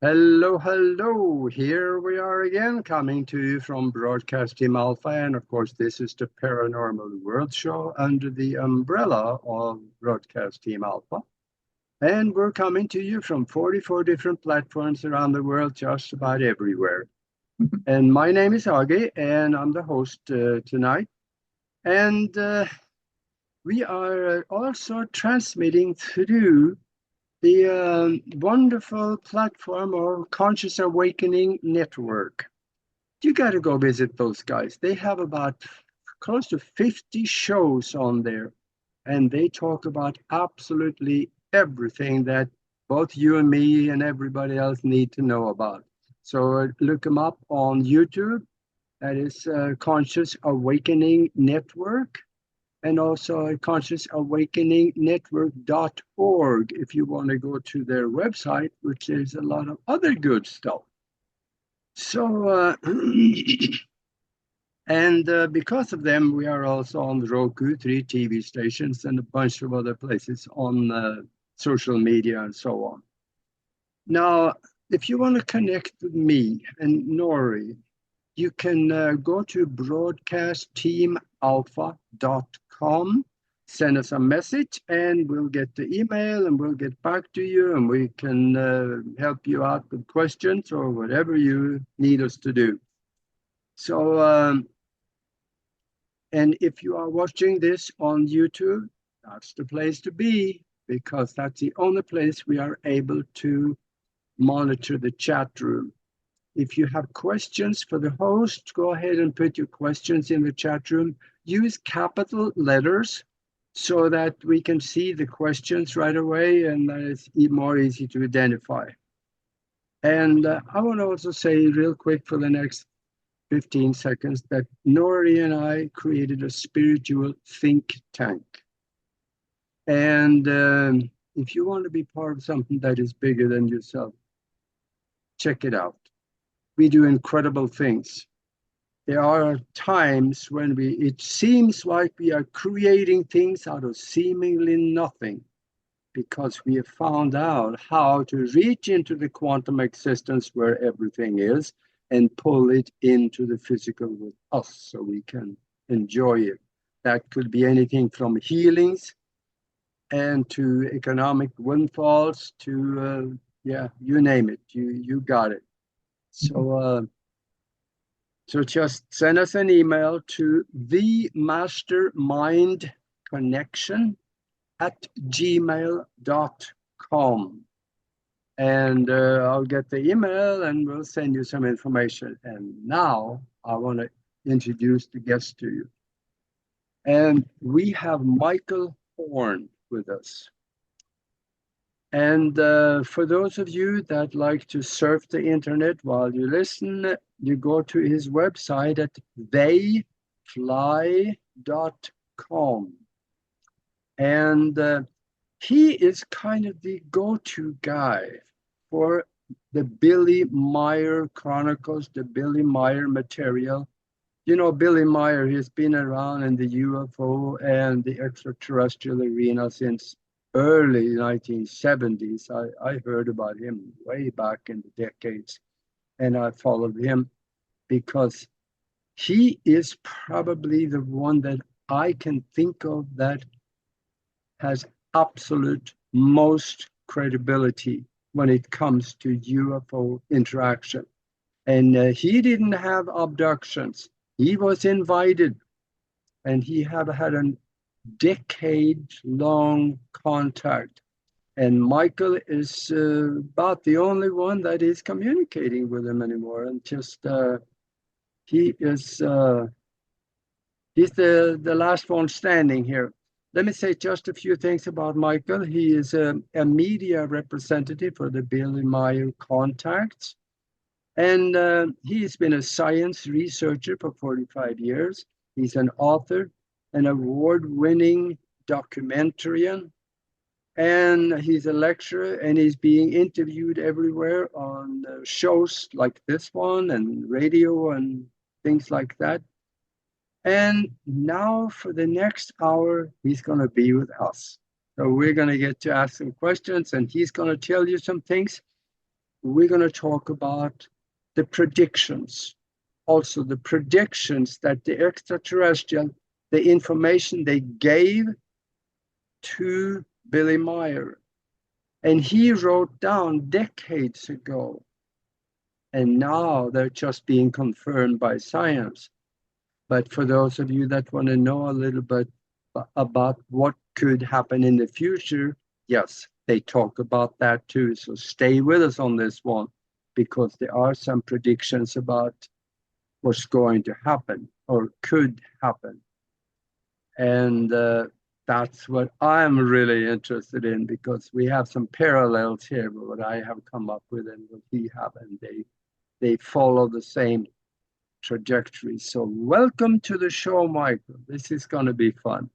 Hello, hello. Here we are again, coming to you from Broadcast Team Alpha. And of course, this is the Paranormal World Show under the umbrella of Broadcast Team Alpha. And we're coming to you from 44 different platforms around the world, just about everywhere. And my name is Aage, and I'm the host tonight. And we are also transmitting through the wonderful platform of Conscious Awakening Network. You got to go visit those guys. They have about close to 50 shows on there, and they talk about absolutely everything that both you and me and everybody else need to know about. So look them up on YouTube. That is Conscious Awakening Network, and also at consciousawakeningnetwork.org if you want to go to their website, which is a lot of other good stuff. So, because of them, we are also on the Roku, 3 TV stations, and a bunch of other places on social media and so on. Now, if you want to connect with me and Nori, you can go to broadcastteamalpha.com, send us a message, and we'll get the email and we'll get back to you, and we can help you out with questions or whatever you need us to do. So, and if you are watching this on YouTube, that's the place to be, because that's the only place we are able to monitor the chat room. If you have questions for the host, go ahead and put your questions in the chat room. Use capital letters so that we can see the questions right away, and that is more easy to identify. And I want to also say real quick for the next 15 seconds that Nori and I created a spiritual think tank. And if you want to be part of something that is bigger than yourself, check it out. We do incredible things. There are times when it seems like we are creating things out of seemingly nothing, because we have found out how to reach into the quantum existence where everything is and pull it into the physical with us so we can enjoy it. That could be anything from healings and to economic windfalls to, you name it, you got it. So just send us an email to themastermindconnection@gmail.com. And I'll get the email and we'll send you some information. And now I want to introduce the guest to you. And we have Michael Horn with us. And for those of you that like to surf the internet while you listen, you go to his website at theyfly.com. And he is kind of the go-to guy for the Billy Meier Chronicles, the Billy Meier material. You know, Billy Meier, he's been around in the UFO and the extraterrestrial arena since early 1970s. I heard about him way back in the decades, and I followed him because he is probably the one that I can think of that has absolute most credibility when it comes to UFO interaction. And he didn't have abductions. He was invited, and he had a decade-long contact. And Michael is about the only one that is communicating with him anymore. And just he's the last one standing here. Let me say just a few things about Michael. He is a media representative for the Billy Meier Contacts. And he's been a science researcher for 45 years. He's an author, an award-winning documentarian, and he's a lecturer, and he's being interviewed everywhere on shows like this one and radio and things like that. And now for the next hour, he's going to be with us. So we're going to get to ask some questions, and he's going to tell you some things we're going to talk about the predictions. Also, the predictions that the extraterrestrial, the information they gave to Billy Meier. And he wrote down decades ago. And now they're just being confirmed by science. But for those of you that want to know a little bit about what could happen in the future, yes, they talk about that too. So stay with us on this one, because there are some predictions about what's going to happen or could happen. And that's what I'm really interested in, because we have some parallels here with what I have come up with and what he have, and they follow the same trajectory. So welcome to the show, Michael. This is going to be fun.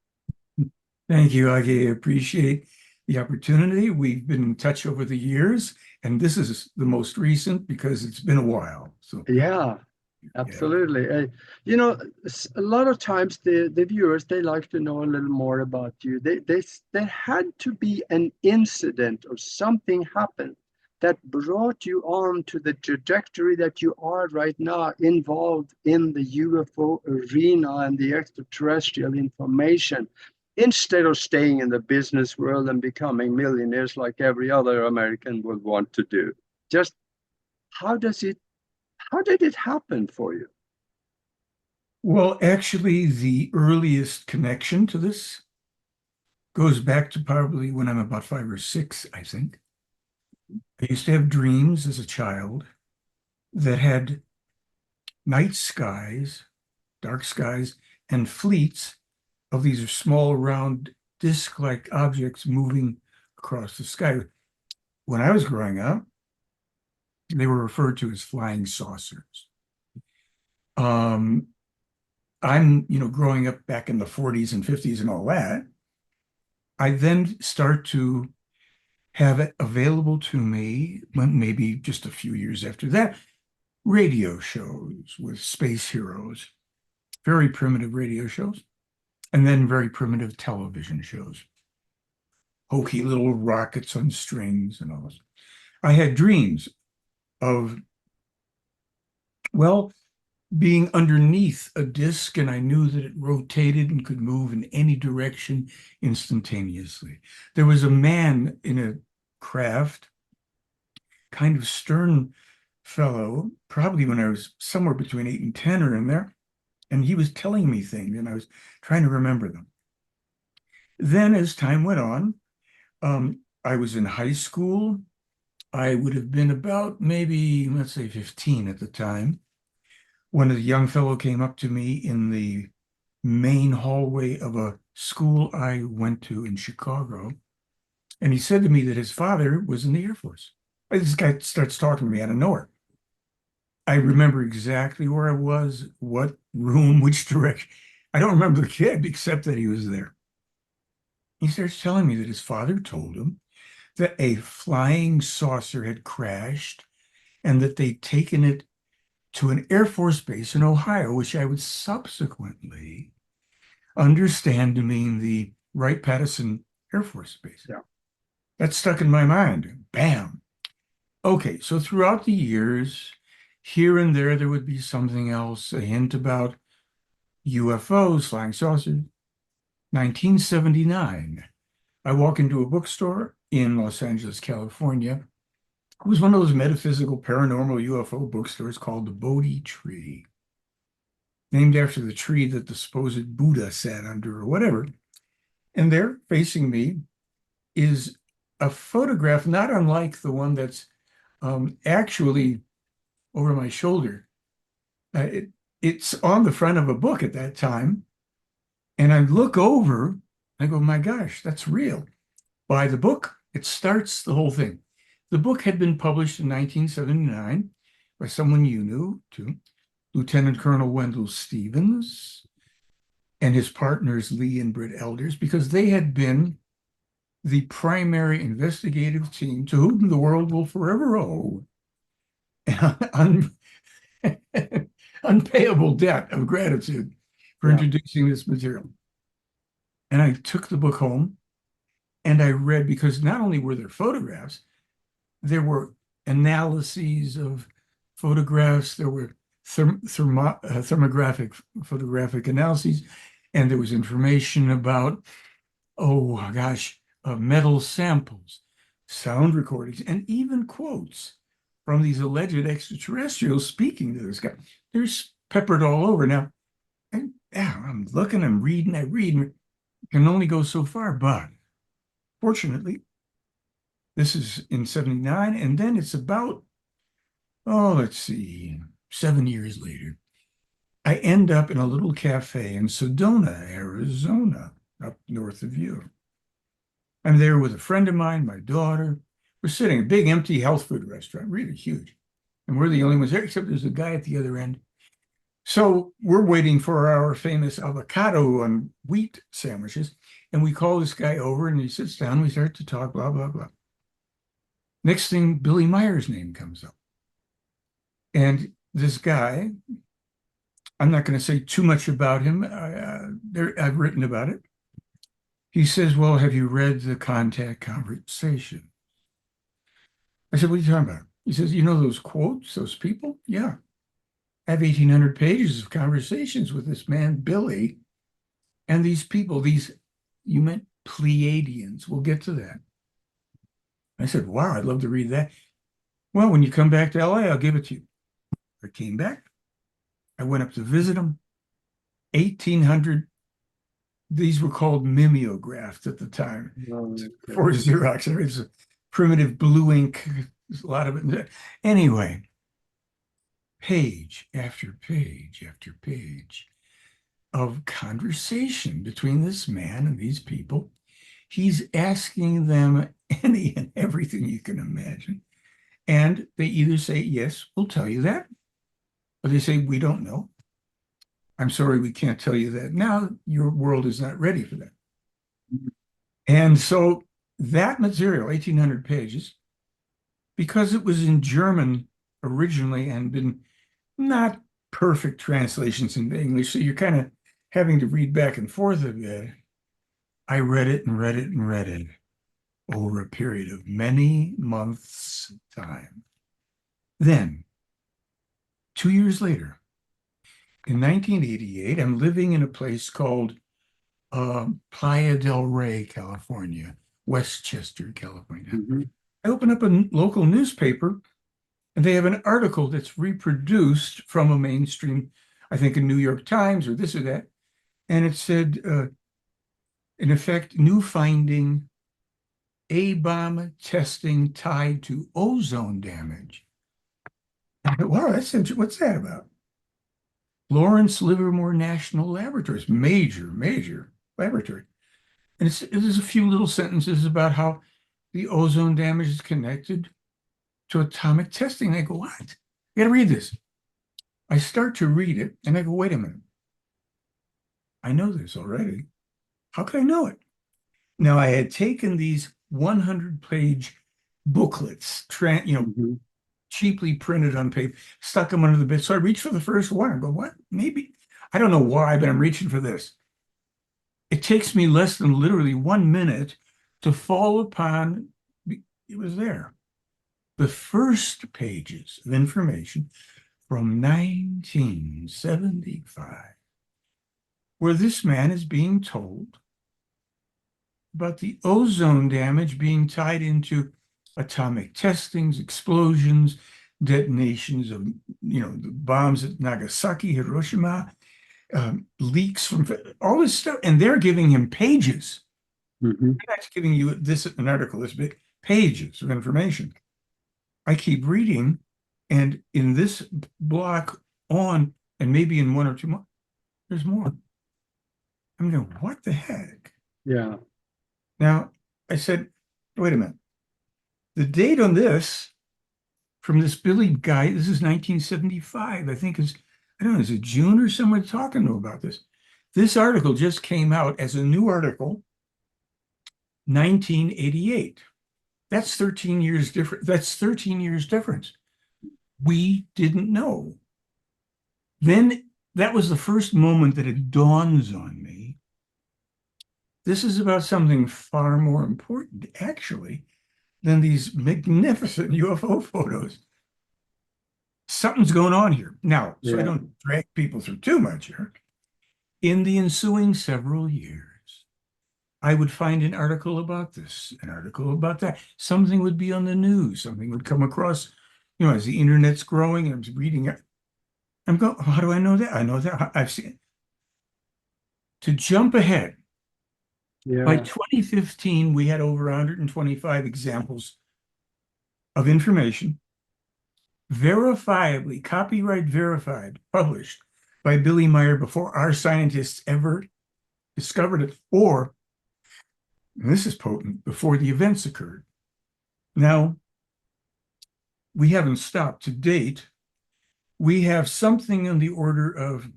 Thank you, Aage. I appreciate the opportunity. We've been in touch over the years, and this is the most recent because it's been a while. So yeah, absolutely. You know, a lot of times the viewers, they like to know a little more about you. There had to be an incident or something happened that brought you on to the trajectory that you are right now, involved in the UFO arena and the extraterrestrial information, instead of staying in the business world and becoming millionaires like every other American would want to do. Just how did it happen for you? well, actually, the earliest connection to this goes back to probably when I'm about 5 or 6, I think. I used to have dreams as a child that had night skies, dark skies, and fleets of these small, round, disc-like objects moving across the sky. When I was growing up, they were referred to as flying saucers. Um, I'm, growing up back in the 40s and 50s and all that. I then start to have it available to me, maybe just a few years after that, radio shows with space heroes, very primitive radio shows, and then very primitive television shows, hokey little rockets on strings and all this. I had dreams of, well, being underneath a disc, and I knew that it rotated and could move in any direction instantaneously. There was a man in a craft, kind of stern fellow, probably when I was somewhere between 8 and 10 or in there, and he was telling me things, and I was trying to remember them. Then, as time went on, I was in high school. I would have been about maybe, let's say, 15 at the time, when a young fellow came up to me in the main hallway of a school I went to in Chicago. And he said to me that his father was in the Air Force. This guy starts talking to me out of nowhere. I remember exactly where I was, what room, which direction. I don't remember the kid, except that he was there. He starts telling me that his father told him that a flying saucer had crashed and that they'd taken it to an Air Force base in Ohio, which I would subsequently understand to mean the Wright-Patterson Air Force Base. Yeah. That stuck in my mind. Bam. Okay, so throughout the years, here and there would be something else, a hint about UFOs, flying saucers. 1979, I walk into a bookstore in Los Angeles, California. It was one of those metaphysical paranormal UFO bookstores called the Bodhi Tree, named after the tree that the supposed Buddha sat under or whatever. And there, facing me, is a photograph not unlike the one that's actually over my shoulder. It's on the front of a book at that time. And I look over, I go, my gosh, that's real. By the book, it starts the whole thing. The book had been published in 1979 by someone you knew too, Lieutenant Colonel Wendell Stevens and his partners Lee and Britt Elders, because they had been the primary investigative team to whom the world will forever owe an unpayable debt of gratitude for introducing this material. And I took the book home and I read, because not only were there photographs, there were analyses of photographs. There were thermographic photographic analyses, and there was information about, oh gosh, metal samples, sound recordings, and even quotes from these alleged extraterrestrials speaking to this guy. They're peppered all over. Now, I'm looking, I'm reading, I read, can only go so far, but fortunately, this is in 79, and then it's about, oh, let's see, 7 years later, I end up in a little cafe in Sedona, Arizona, up north of you. I'm there with a friend of mine, my daughter. We're sitting in a big, empty health food restaurant, really huge. And we're the only ones there, except there's a guy at the other end. So we're waiting for our famous avocado and wheat sandwiches. And we call this guy over and he sits down. We start to talk, blah, blah, blah. Next thing, Billy Meier's name comes up. And this guy, I'm not going to say too much about him. I've written about it. He says, well, have you read the contact conversation? I said, what are you talking about? He says, you know those quotes, those people? Yeah. I have 1,800 pages of conversations with this man, Billy, and these people, you meant Pleiadians. We'll get to that. I said, wow, I'd love to read that. Well, when you come back to LA, I'll give it to you. I came back. I went up to visit him. 1,800. These were called mimeographs at the time. For Xerox. It's a primitive blue ink. There's a lot of it. Anyway, page after page after page of conversation between this man and these people. He's asking them any and everything you can imagine. And they either say, yes, we'll tell you that. Or they say, we don't know. I'm sorry, we can't tell you that now. Your world is not ready for that. And so that material, 1,800 pages, because it was in German originally and been not perfect translations into English, so you're kind of having to read back and forth a bit. I read it and read it and read it over a period of many months' time. Then, 2 years later, in 1988, I'm living in a place called Playa del Rey, California, Westchester, California. Mm-hmm. I open up a local newspaper, and they have an article that's reproduced from a mainstream, I think a New York Times or this or that. And it said, in effect, new finding, A-bomb testing tied to ozone damage. I thought, wow, that's interesting. What's that about? Lawrence Livermore National Laboratories, major laboratory. And there's a few little sentences about how the ozone damage is connected to atomic testing. I go, what? You gotta read this. I start to read it and I go, wait a minute. I know this already. How could I know it? Now I had taken these 100-page booklets, Mm-hmm. cheaply printed on paper, stuck them under the bed. So I reached for the first one. I go, what? Maybe, I don't know why, but I'm reaching for this. It takes me less than literally 1 minute to fall upon, it was there. The first pages of information from 1975, where this man is being told about the ozone damage being tied into atomic testings, explosions, detonations of, the bombs at Nagasaki, Hiroshima, leaks from all this stuff. And they're giving him pages. Mm-hmm. They're not giving you an article this big, pages of information. I keep reading, and in this block on, and maybe in 1 or 2 more, there's more. I'm going, what the heck? Yeah. Now, I said, wait a minute. The date on this, from this Billy guy, this is 1975, I think I don't know, is it June or someone talking to about this? This article just came out as a new article, 1988. That's 13 years different. That's 13 years difference. We didn't know. Then that was the first moment that it dawns on me. This is about something far more important, actually, than these magnificent UFO photos. Something's going on here. Now, so I Yeah. don't drag people through too much here. In the ensuing several years, I would find an article about this, an article about that. Something would be on the news. Something would come across, as the internet's growing, and I'm reading it. I'm going, how do I know that? I know that. I've seen it. To jump ahead, by Yeah. 2015, we had over 125 examples of information, verifiably, copyright verified, published by Billy Meier before our scientists ever discovered it, or, and this is potent, before the events occurred. Now, we haven't stopped to date. We have something in the order of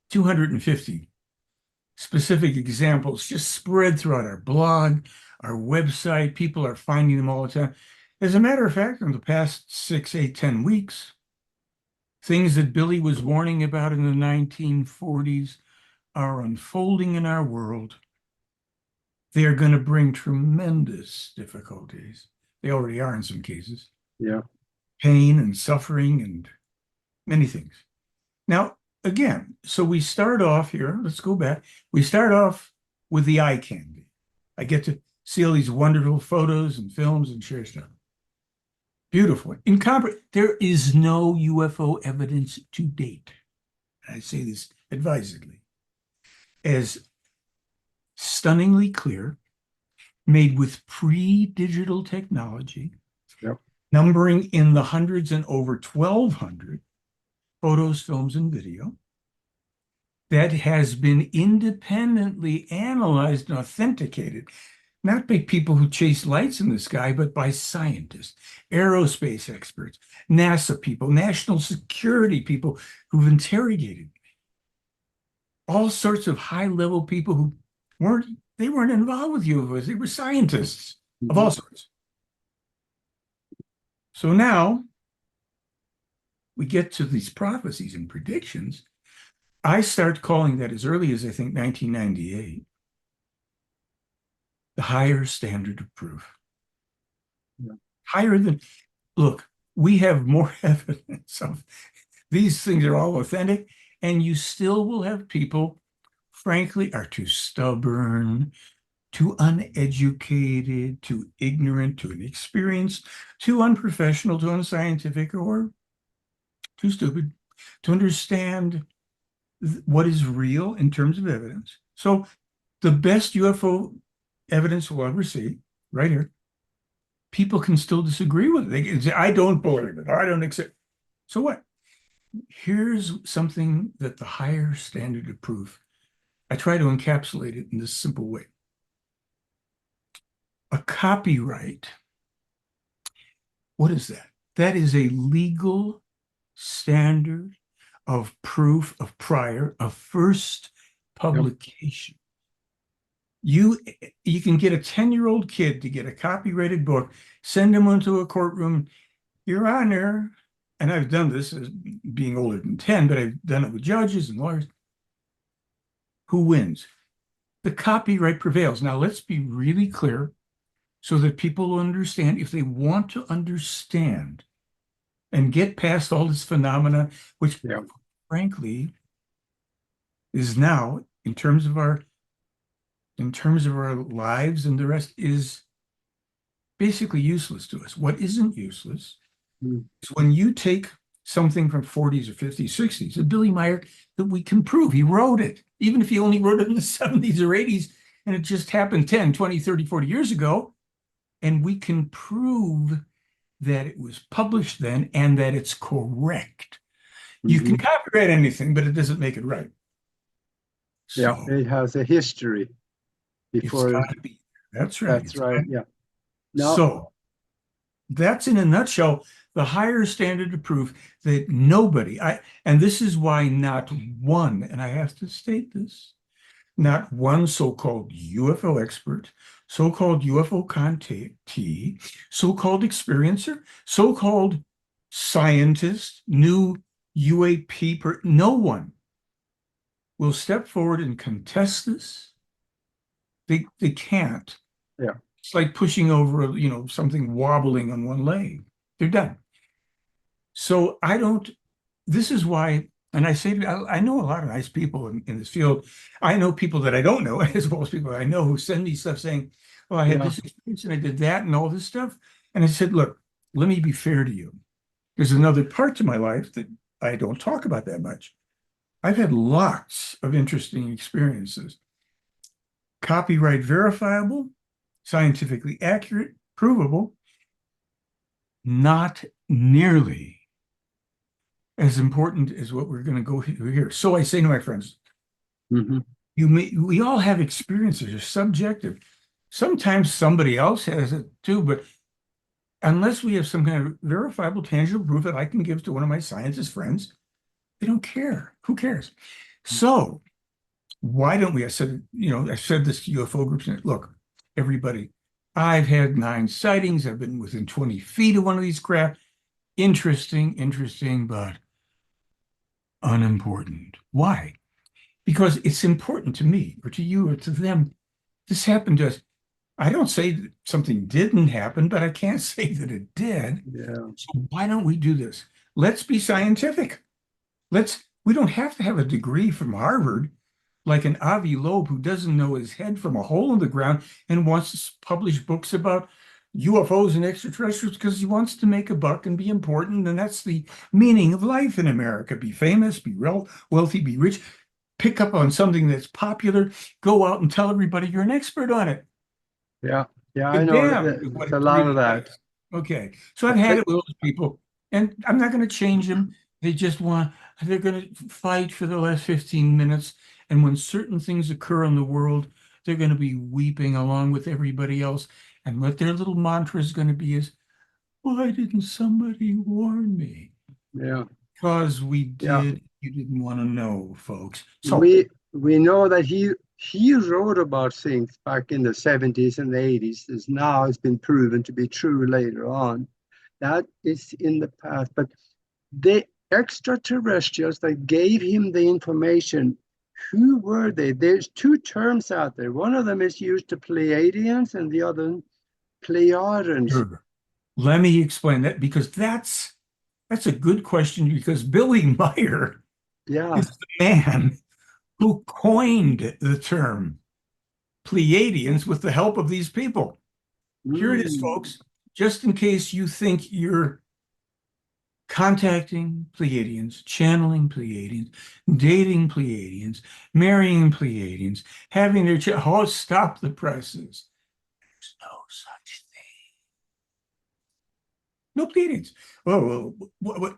250 specific examples just spread throughout our blog, our website. People are finding them all the time. As a matter of fact, in the past 6, 8, 10 weeks, things that Billy was warning about in the 1940s are unfolding in our world. They are going to bring tremendous difficulties. They already are in some cases. Yeah. Pain and suffering and many things. Now, again, so we start off here. Let's go back. We start off with the eye candy. I get to see all these wonderful photos and films and share stuff. Beautiful. There is no UFO evidence to date. And I say this advisedly. As stunningly clear, made with pre-digital technology, Yep. numbering in the hundreds and over 1,200 photos, films, and video, that has been independently analyzed and authenticated, not by people who chase lights in the sky, but by scientists, aerospace experts, NASA people, national security people who've interrogated all sorts of high-level people who weren't involved with UFOs. They were scientists of all sorts. So now we get to these prophecies and predictions. I start calling that as early as I think 1998, the higher standard of proof. Yeah. Higher than, look, we have more evidence of these things are all authentic, and you still will have people, frankly, are too stubborn, too uneducated, too ignorant, too inexperienced, too unprofessional, too unscientific, or too stupid to understand what is real in terms of evidence. So the best UFO evidence we'll ever see, right here, people can still disagree with it. They can say, I don't believe it, or I don't accept. So what? Here's something that the higher standard of proof, I try to encapsulate it in this simple way. A copyright, what is that? That is a legal standard of proof of first publication. Yep. You can get a 10-year-old kid to get a copyrighted book, send him into a courtroom, Your Honor, and I've done this as being older than 10, but I've done it with judges and lawyers. Who wins? The copyright prevails. Now, let's be really clear so that people will understand. If they want to understand and get past all this phenomena, which frankly is now, in terms of our lives and the rest, is basically useless to us. What isn't useless is when you take something from 40s or 50s, 60s, and Billy Meier, that we can prove he wrote it, even if he only wrote it in the 70s or 80s, and it just happened 10, 20, 30, 40 years ago, and we can prove that it was published then and that it's correct. You can copyright anything, but it doesn't make it right. Yeah, So it has a history before. it's got to be. That's right. That's right. Yeah. So that's in a nutshell the higher standard of proof that nobody, and this is why not one, and I have to state this, not one so-called UFO expert, so-called UFO contactee, so-called experiencer, so-called scientist, new UAP, no one will step forward and contest this. They can't. Yeah. It's like pushing over, something wobbling on one leg. They're done. So I don't, this is why, and I say, I know a lot of nice people in this field. I know people that I don't know, as well as people I know who send me stuff saying, oh, I had Yeah. this experience and I did that and all this stuff. And I said, look, let me be fair to you. There's another part to my life that I don't talk about that much. I've had lots of interesting experiences. Copyright verifiable, scientifically accurate, provable, not nearly as important as what we're going to go through here. So I say to my friends, Mhm. we all have experiences, they're subjective. Sometimes somebody else has it too, but unless we have some kind of verifiable, tangible proof that I can give to one of my scientist friends, they don't care. Who cares? So why don't we? I said this to UFO groups, and look, everybody, I've had 9 sightings. I've been within 20 feet of one of these craft. Interesting, but unimportant. Why? Because it's important to me or to you or to them. This happened to us. I don't say that something didn't happen, but I can't say that it did. Yeah. So why don't we do this? Let's be scientific. We don't have to have a degree from Harvard like an Avi Loeb who doesn't know his head from a hole in the ground and wants to publish books about UFOs and extraterrestrials because he wants to make a buck and be important. And that's the meaning of life in America. Be famous, be wealthy, be rich, pick up on something that's popular, go out and tell everybody you're an expert on it. Yeah. Yeah. I You're know damned with what it's it a lot of really that. does. Okay. So I've had it with those people, and I'm not going to change them. They're going to fight for the last 15 minutes. And when certain things occur in the world, they're going to be weeping along with everybody else. And what their little mantra is going to be is, why didn't somebody warn me? Yeah. Because we Yeah. did. You didn't want to know, folks. So, We know that he wrote about things back in the 70s and the 80s. This now has been proven to be true later on. That is in the past. But the extraterrestrials that gave him the information, who were they? There's 2 terms out there. One of them is used to Pleiadians and the other Pleiadians. sure. Let me explain that because that's a good question because Billy Meier Yeah. is the man who coined the term Pleiadians with the help of these people. Here it is, Mm. folks. Just in case you think you're contacting Pleiadians, channeling Pleiadians, dating Pleiadians, marrying Pleiadians, having their oh, stop the presses. There's no such thing. No Pleiadians. Oh, what?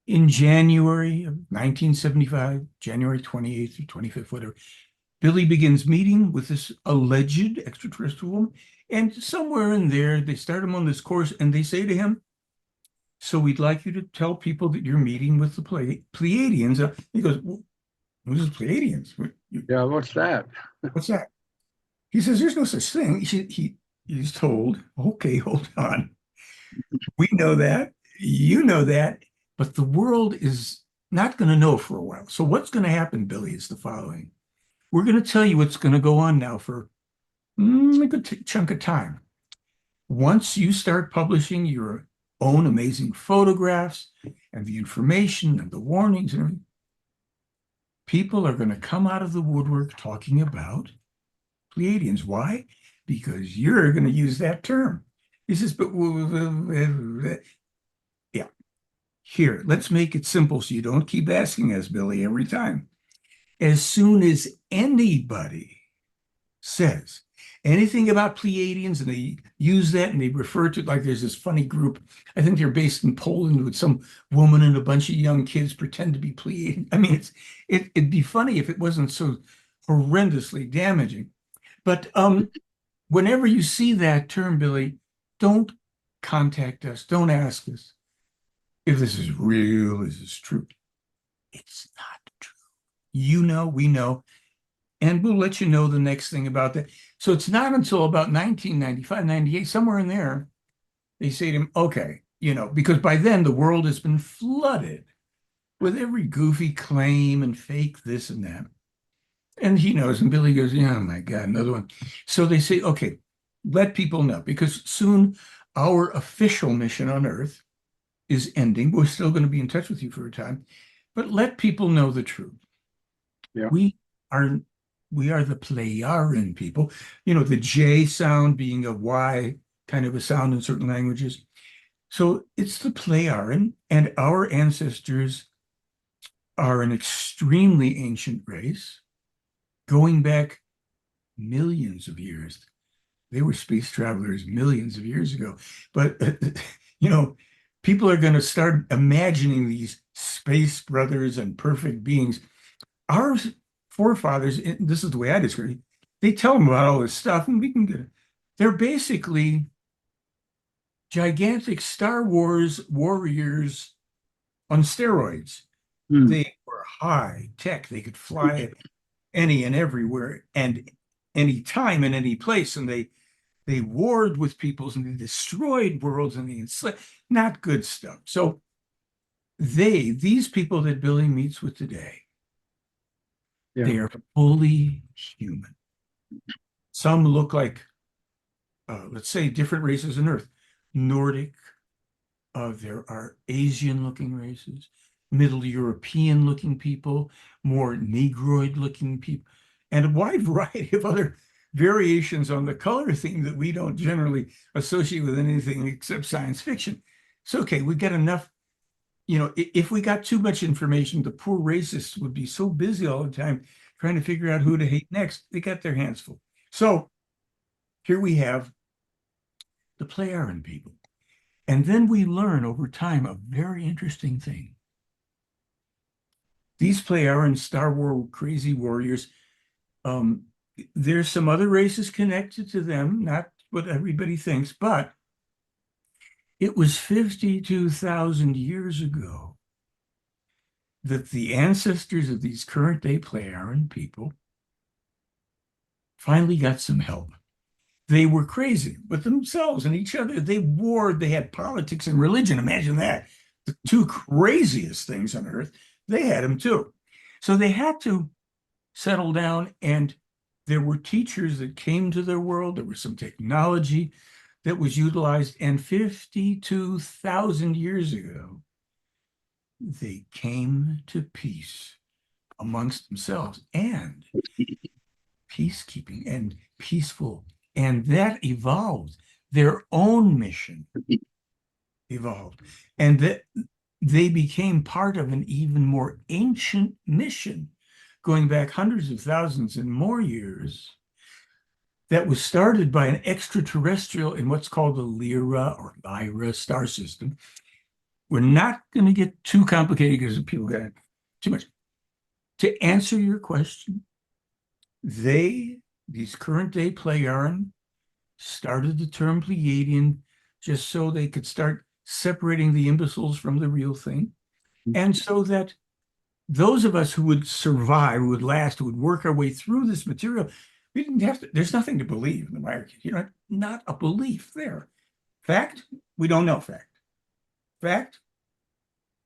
In January of 1975, January 28th or 25th, whatever, Billy begins meeting with this alleged extraterrestrial woman. And somewhere in there, they start him on this course and they say to him, so we'd like you to tell people that you're meeting with the Pleiadians. He goes, well, who's the Pleiadians? Yeah, what's that? What's that? He says, there's no such thing. He's told, okay, hold on. We know that. You know that. But the world is not going to know for a while. So what's going to happen, Billy, is the following. We're going to tell you what's going to go on now for a good chunk of time. Once you start publishing your own amazing photographs and the information and the warnings and everything, people are going to come out of the woodwork talking about Pleiadians. Why? Because you're going to use that term. He says, but yeah, here, let's make it simple so you don't keep asking us, Billy, every time. As soon as anybody says anything about Pleiadians and they use that and they refer to like there's this funny group. I think they're based in Poland with some woman and a bunch of young kids pretend to be Pleiadian. I mean, it'd be funny if it wasn't so horrendously damaging. But whenever you see that term, Billy, don't contact us. Don't ask us if this is real, is this true. It's not true. You know, we know. And we'll let you know the next thing about that. So it's not until about 1995, 98, somewhere in there, they say to him, okay, because by then the world has been flooded with every goofy claim and fake this and that. And he knows, and Billy goes, yeah, oh my God, another one. So they say, okay, let people know, because soon our official mission on Earth is ending. We're still going to be in touch with you for a time, but let people know the truth. Yeah. We are the Playaran people. You know, the J sound being a Y kind of a sound in certain languages. So it's the Playaran, and our ancestors are an extremely ancient race, going back millions of years. They were space travelers millions of years ago. But, you know, people are going to start imagining these space brothers and perfect beings. Our forefathers, this is the way I describe it, they tell them about all this stuff, and we can get it. They're basically gigantic Star Wars warriors on steroids. Hmm. They were high tech. They could fly any and everywhere and any time and any place. And they warred with peoples and they destroyed worlds and they enslaved. Not good stuff. So these people that Billy meets with today, Yeah. they are fully human. Some look like, let's say, different races on Earth. Nordic, there are Asian-looking races, Middle European-looking people, more Negroid-looking people, and a wide variety of other variations on the color theme that we don't generally associate with anything except science fiction. So, okay, we got enough. You know, if we got too much information, the poor racists would be so busy all the time trying to figure out who to hate next. They got their hands full. So here we have the Playaran people. And then we learn over time a very interesting thing. These Playaran Star Wars crazy warriors, there's some other races connected to them, not what everybody thinks, but it was 52,000 years ago that the ancestors of these current day Playaran people finally got some help. They were crazy with themselves and each other. They warred, they had politics and religion. Imagine that. The two craziest things on earth, they had them too. So they had to settle down, and there were teachers that came to their world. There was some technology that was utilized. And 52,000 years ago, they came to peace amongst themselves and peacekeeping and peaceful. And that evolved. Their own mission evolved. And that they became part of an even more ancient mission going back hundreds of thousands and more years that was started by an extraterrestrial in what's called the Lyra star system. We're not going to get too complicated because people got too much. To answer your question, these current day Playaran, started the term Pleiadian just so they could start separating the imbeciles from the real thing. And so that those of us who would survive, who would last, who would work our way through this material, we didn't have to, there's nothing to believe in the Meier case. You know, not a belief there. Fact, we don't know fact. Fact,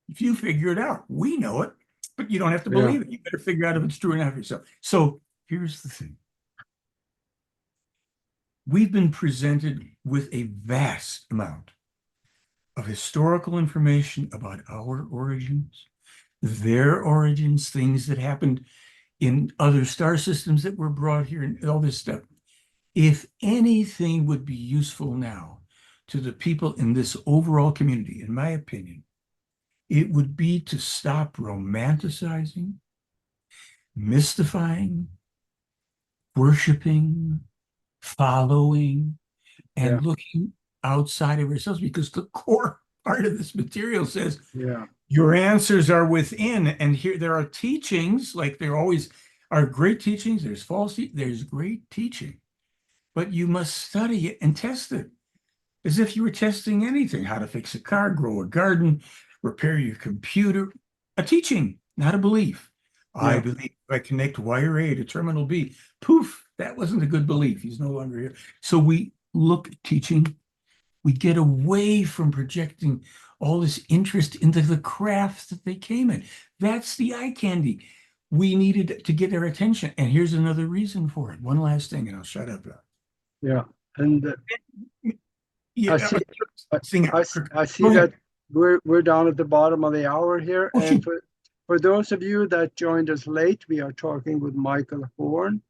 if you figure it out, we know it, but you don't have to believe it. You better figure out if it's true or not for yourself. So here's the thing. We've been presented with a vast amount of historical information about our origins, their origins, things that happened in other star systems that were brought here, and all this stuff. If anything would be useful now to the people in this overall community, in my opinion, it would be to stop romanticizing, mystifying, worshiping, following, and looking outside of ourselves, because the core part of this material says your answers are within. And here there are teachings, like there always are great teachings, there's false, there's great teaching, but you must study it and test it as if you were testing anything: how to fix a car, grow a garden, repair your computer. A teaching, not a belief. I believe if I connect wire A to terminal B, poof, that wasn't a good belief. He's no longer here. So we look at teaching. We get away from projecting all this interest into the crafts that they came in. That's the eye candy. We needed to get their attention. And here's another reason for it. One last thing, and I'll shut up. Yeah. And I Yeah, see, I, sing I see Go that ahead. we're down at the bottom of the hour here. Oh, And shoot. for those of you that joined us late, we are talking with Michael Horn,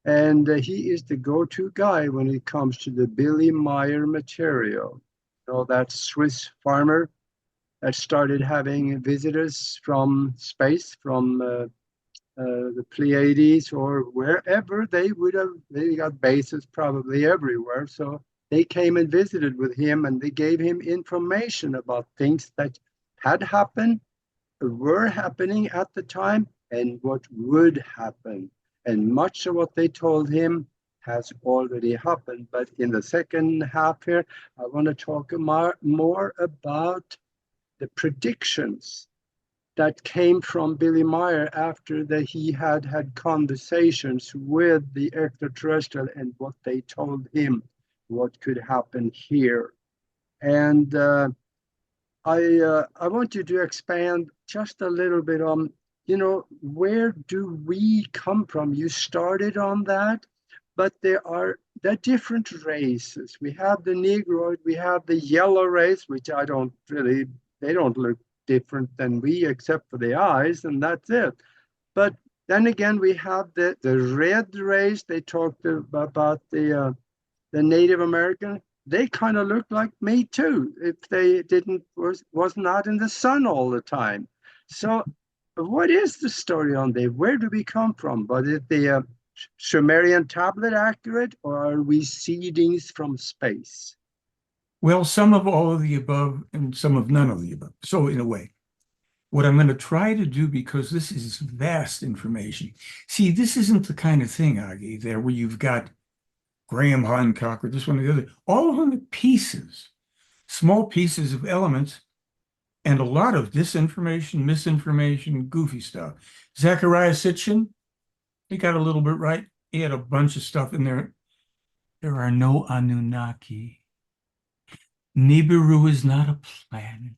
and he is the go-to guy when it comes to the Billy Meier material. You know, that Swiss farmer that started having visitors from space, from the Pleiades or wherever they would have, they got bases probably everywhere. So they came and visited with him and they gave him information about things that had happened, were happening at the time, and what would happen. And much of what they told him has already happened. But in the second half here, I want to talk more about the predictions that came from Billy Meier after that he had had conversations with the extraterrestrial and what they told him what could happen here. And I want you to expand just a little bit on, you know, where do we come from? You started on that, but there are different races. We have the Negroid, we have the yellow race, which I don't really, they don't look different than we, except for the eyes, and that's it. But then again, we have the red race. They talked about the Native American. They kind of look like me too, if they didn't was not in the sun all the time. So, what is the story on there? Where do we come from? Was it the Sumerian tablet accurate, or are we seedings from space? Well, some of all of the above and some of none of the above. So in a way, what I'm going to try to do, because this is vast information. See, this isn't the kind of thing, Aage, there where you've got Graham Hancock or this one or the other. All of them are pieces, small pieces of elements, and a lot of disinformation, misinformation, goofy stuff. Zechariah Sitchin, he got a little bit right. He had a bunch of stuff in there. There are no Anunnaki. Nibiru is not a planet.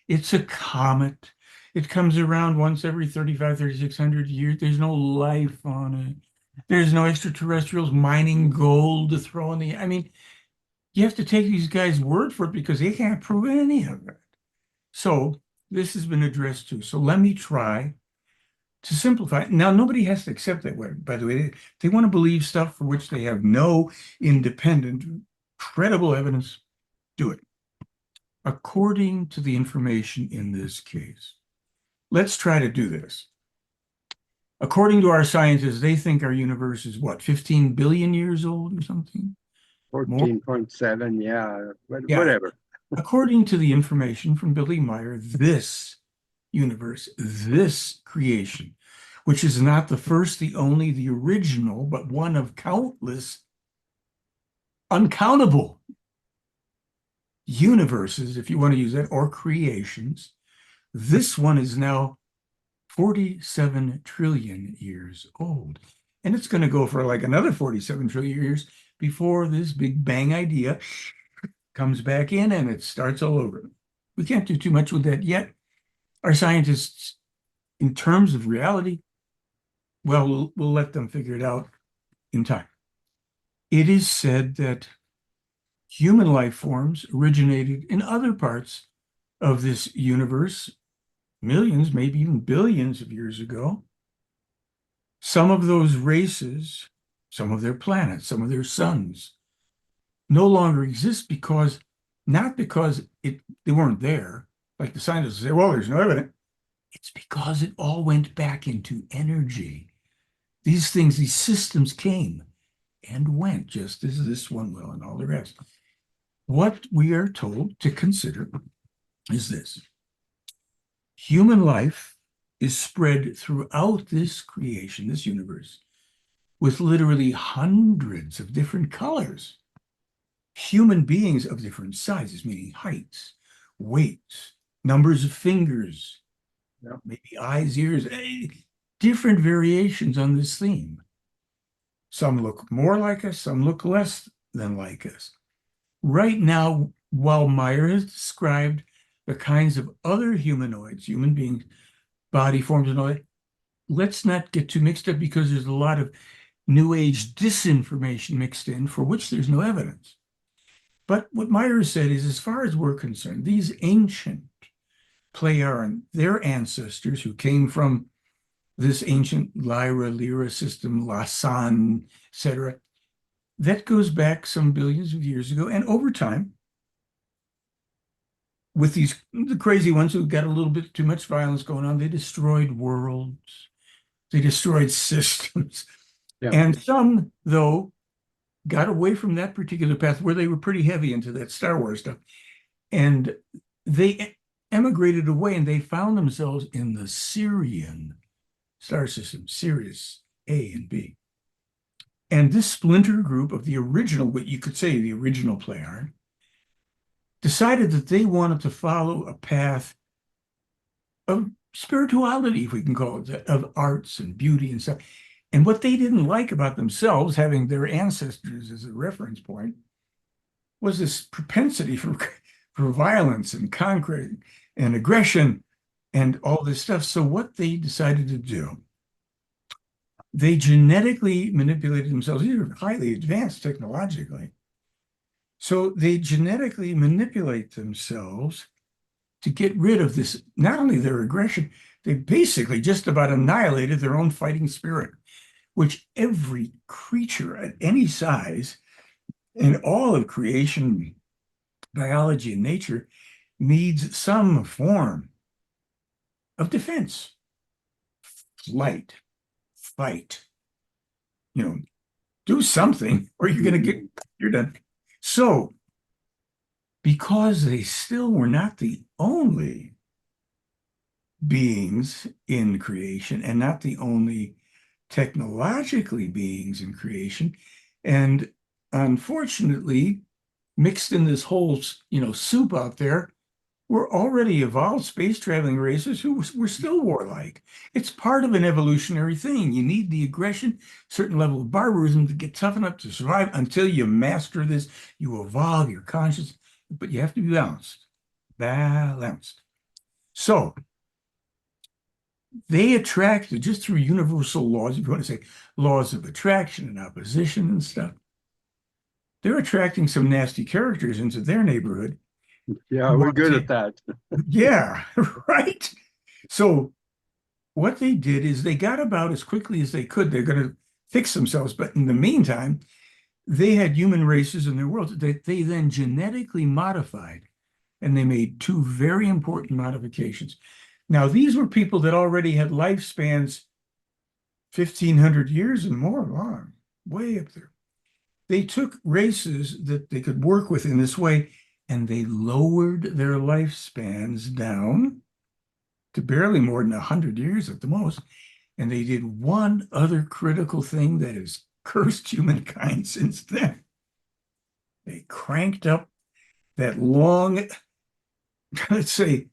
It's a comet. It comes around once every 35, 3,600 years. There's no life on it. There's no extraterrestrials mining gold to throw in the. I mean, you have to take these guys' word for it because they can't prove any of it. So this has been addressed too. So let me try to simplify. Now, nobody has to accept that way. By the way, they want to believe stuff for which they have no independent, credible evidence. Do it according to the information in this case. Let's try to do this. According to our scientists, they think our universe is what, 15 billion years old or something? More? 14.7, yeah, Yeah. whatever. According to the information from Billy Meier, this universe, this creation, which is not the first, the only, the original, but one of countless, uncountable universes, if you want to use that, or creations. This one is now 47 trillion years old. And it's going to go for like another 47 trillion years before this big bang idea comes back in and it starts all over. We can't do too much with that yet. Our scientists, in terms of reality, well, we'll let them figure it out in time. It is said that human life forms originated in other parts of this universe millions, maybe even billions of years ago. Some of those races, some of their planets, some of their suns no longer exist because, not because they weren't there, like the scientists say, well, there's no evidence. It's because it all went back into energy. These things, these systems came and went, just as this one will and all the rest. What we are told to consider is this. Human life is spread throughout this creation, this universe, with literally hundreds of different colors. Human beings of different sizes, meaning heights, weights, numbers of fingers, maybe eyes, ears, different variations on this theme. Some look more like us, some look less than like us. Right now, while Meier has described the kinds of other humanoids, human beings, body forms and all that, let's not get too mixed up because there's a lot of New Age disinformation mixed in for which there's no evidence. But what Meier said is, as far as we're concerned, these ancient Playar and their ancestors who came from this ancient Lyra system, Lausanne, etc., that goes back some billions of years ago. And over time, with the crazy ones who got a little bit too much violence going on, they destroyed worlds, they destroyed systems. Yeah. And some, though, got away from that particular path where they were pretty heavy into that Star Wars stuff. And they emigrated away and they found themselves in the Sirian star system, Sirius A and B. And this splinter group of the original, what you could say the original Playar, decided that they wanted to follow a path of spirituality, if we can call it that, of arts and beauty and stuff. And what they didn't like about themselves, having their ancestors as a reference point, was this propensity for violence and conquering and aggression and all this stuff. So what they decided to do, they genetically manipulated themselves. These are highly advanced technologically. So they genetically manipulate themselves to get rid of this, not only their aggression, they basically just about annihilated their own fighting spirit, which every creature at any size in all of creation, biology, and nature needs some form of defense, flight, fight, do something or you're done. So, because they still were not the only beings in creation and not the only technologically beings in creation, and unfortunately, mixed in this whole, soup out there, were already evolved space traveling races who were still warlike. It's part of an evolutionary thing. You need the aggression, certain level of barbarism to get tough enough to survive until you master this. You evolve your conscience, but you have to be balanced. Balanced. So they attracted, just through universal laws, if you want to say laws of attraction and opposition and stuff, they're attracting some nasty characters into their neighborhood. Yeah, we're good at that. Yeah, right. So what they did is they got about as quickly as they could. They're going to fix themselves. But in the meantime, they had human races in their world that they then genetically modified. And they made two very important modifications. Now, these were people that already had lifespans 1,500 years and more long, way up there. They took races that they could work with in this way, and they lowered their lifespans down to barely more than 100 years at the most. And they did one other critical thing that has cursed humankind since then. They cranked up that long, let's say,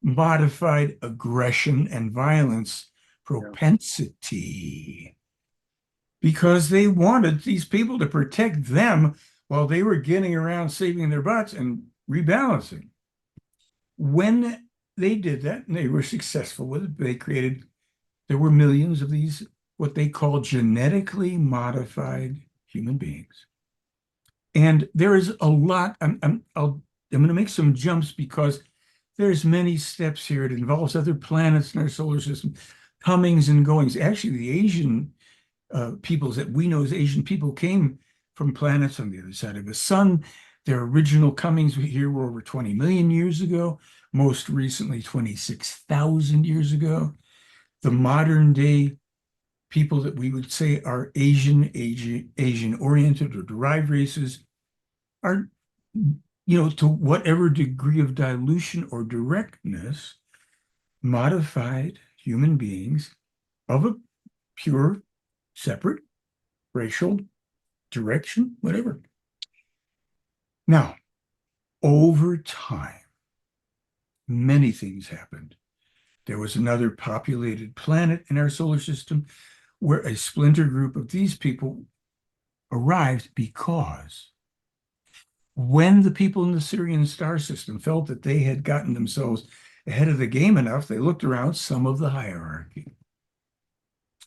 modified aggression and violence propensity, because they wanted these people to protect them while they were getting around saving their butts and rebalancing. When they did that, and they were successful with it, there were millions of these, what they call genetically modified human beings. And there is a lot, I'm going to make some jumps because there's many steps here. It involves other planets in our solar system, comings and goings. Actually, the Asian peoples that we know as Asian people came from planets on the other side of the sun. Their original comings here were over 20 million years ago, most recently 26,000 years ago. The modern day people that we would say are Asian-oriented or derived races are, to whatever degree of dilution or directness, modified human beings of a pure, separate, racial direction, whatever. Now, over time, many things happened. There was another populated planet in our solar system where a splinter group of these people arrived, because when the people in the Sirian star system felt that they had gotten themselves ahead of the game enough, they looked around some of the hierarchy.